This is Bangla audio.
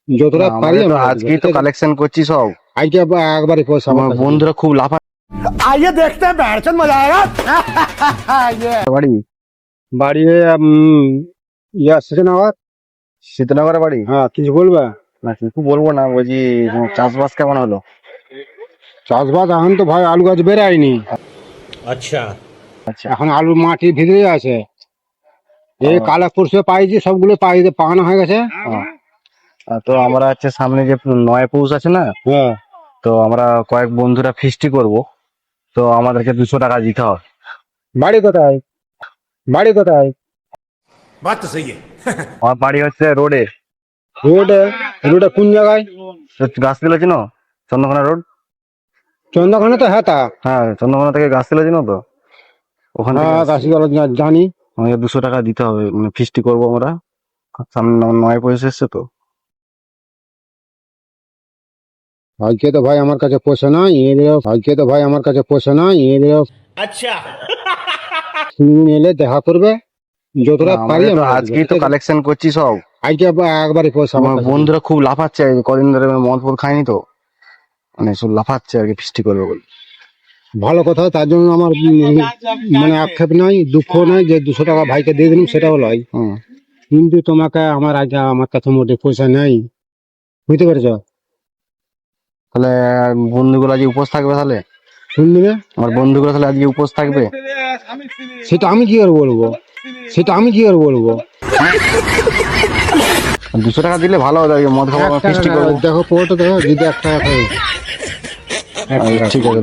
যতটা পারি তো আজকেই তো কালেকশন করছি সব। আজকে একবারে পয়সা আমার বন্ধুরা খুব লাফা आइए देखते हैं बैठचंद मजा आएगा বাড়ি বাড়ি সেজনাবাদ। শীতনগরের বাড়ি। হ্যাঁ, কিছু বলবে? না কিছু বলবো না, বলছি চাষবাস কেমন হলো? চাষবাস এখন তো ভাই আলু গাছ বেরায়নি, अच्छा এখন আলু মাটির ভিতরে আছে। এই কালা পরশু পাইছি, সবগুলো পাকানো হয়ে গেছে। তো আমরা হচ্ছে সামনে যে 9 পৌষ আছে না, হ্যাঁ, তো আমরা কয়েক বন্ধুরা ফিস্টি করব, তো আমাদেরকে 200 টাকা দিতে হবে। বাড়ি কোথায়? বাড়ি কোথায়? बात तो सही है আমার বাড়ি হচ্ছে রোডে। রোডে? রোডে কোন জায়গায়? গাছতলা চিনো? চন্দ্রকোনা রোড। চন্দ্রখানে তো? হ্যাঁ, তা হ্যাঁ, চন্দ্রকোনা থেকে গাছতলা চিনো তো? ওখান থেকে হ্যাঁ, গাছিতলা জানি। আমাকে 200 টাকা দিতে হবে, মানে ফিস্টি করবো আমরা। সামনে 9 পৌষ এসছে তো। আজকে তো ভাই আমার কাছে পয়সা নাই, আজকে তো ভাই আমার কাছে পয়সা নাই। अच्छा তিন এলে দেখা করবে, যতটা পারি আমাদের তো আমরা আজকেই তো কালেকশন করছি সব। আজকে একবারে পয়সা আমার বন্ধুরা খুব লাফাচ্ছে, কদিন ধরে মদ ফদ খায়নি তো, মানে সব লাফাচ্ছে আর কি ফিস্টি করবে বলে। ভালো কথা, তার জন্য আমার মানে আক্ষেপ নাই, দুঃখ নাই যে 200 টাকা ভাইকে দিয়ে দিলাম, সেটা হলো। কিন্তু তোমাকে আমার কাছে মোটে পয়সা নেই, বুঝতে পেরেছ? তাহলে বন্ধুগুলো আজকে উপোস থাকবে, তাহলে শুনলি না? আমার বন্ধুগুলো তাহলে আজকে উপোস থাকবে। সেটা আমি কি আর বলবো, সেটা আমি কি আর বলবো। 200 টাকা দিলে ভালো হবে, মদ খাবো, ফিস্টি করবো। দেখো পোটা দেখো, যদি একটা ঠিক আছে।